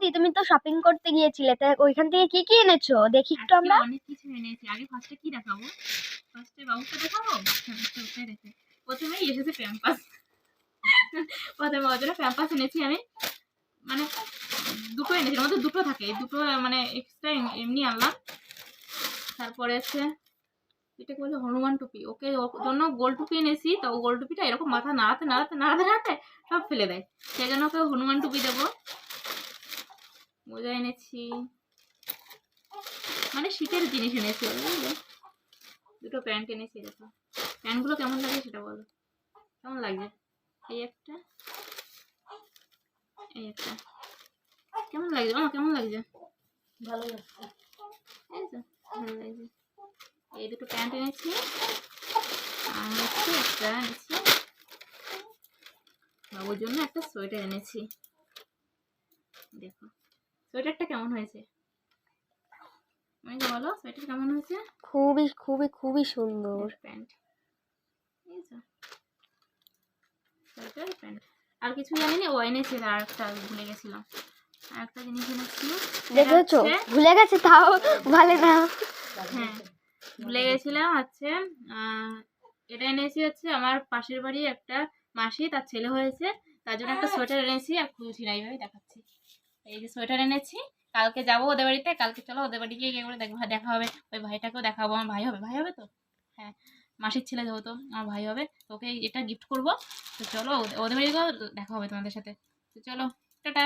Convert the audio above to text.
দি তুমি তো শপিং করতে গিয়েছিলে, তা ওইখান থেকে কি কি এনেছো দেখি একটু আজকে আমরা। অনেক কিছু এনেছি। আগে ফার্স্টে কি দেখাবো? ফার্স্টে বাবুকে দেখাবো। ওটাই দেখে প্রথমেই এসেছে প্যাম্পাস। প্রথমে ওর জন্য প্যাম্পাস এনেছি আমি, মানে দুটো এনেছি, আমাদের দুটো থাকে, এই দুটো মানে এক্সট্রা এমনি আনলাম। তারপরে আছে এটাকে বলে হনুমান টুপি, ওকে ওর জন্য গোল টুপি এনেছি। তো গোল টুপিটা এরকম মাথা নাড়াতে নাড়াতে নাড়াতে নাড়াতে সব ফেলে দেয়, সেই জন্য ওকে হনুমান টুপি দেবো। মোজা এনেছি, মানে শীতের জিনিস এনেছি। বুঝলে, দুটো প্যান্ট এনেছি। দেখো প্যান্টগুলো কেমন লাগে সেটা বলো, কেমন লাগছে? এই একটা, এই একটা, কেমন লাগছে? কেমন লাগছে? ভালো লাগছে। এই তো ভালো লাগছে। এই দুটো প্যান্ট এনেছি, আর হচ্ছে একটা এনেছি বাবুর জন্য, একটা সোয়েটার এনেছি। দেখো সোয়েটারটা কেমন হয়েছে, আমাকে বলো সোয়েটার কেমন হয়েছে? খুবই খুবই খুবই সুন্দর। Pant, sweater pant. আর কিছু জানিনি, ও এনেছে আর একটা ভুলে গেছিলাম, আর একটা জিনিস এনেছি। দেখেছো ভুলে গেছে, তাও ভালো না। হ্যাঁ ভুলে গেছিলাম, হচ্ছে এটা এনেছি, হচ্ছে আমার পাশের বাড়ি একটা মাসি, তার ছেলে হয়েছে, তার জন্য একটা সোয়েটার এনেছি। আর খুলছি না, এইভাবে দেখাচ্ছি। এই যে সোয়েটার এনেছি, কালকে যাবো ওদের বাড়িতে, কালকে চলো ওদের বাড়ি গিয়ে করে দেখা হবে, ওই ভাইটাকেও দেখাবো। আমার ভাই হবে, ভাই হবে তো, হ্যাঁ মাসির ছেলে যেহেতু আমার ভাই হবে, তোকে এটা গিফট করবো। তো চলো ওদের বাড়ি গিয়েও দেখা হবে তোমাদের সাথে। তো চলো টাটা।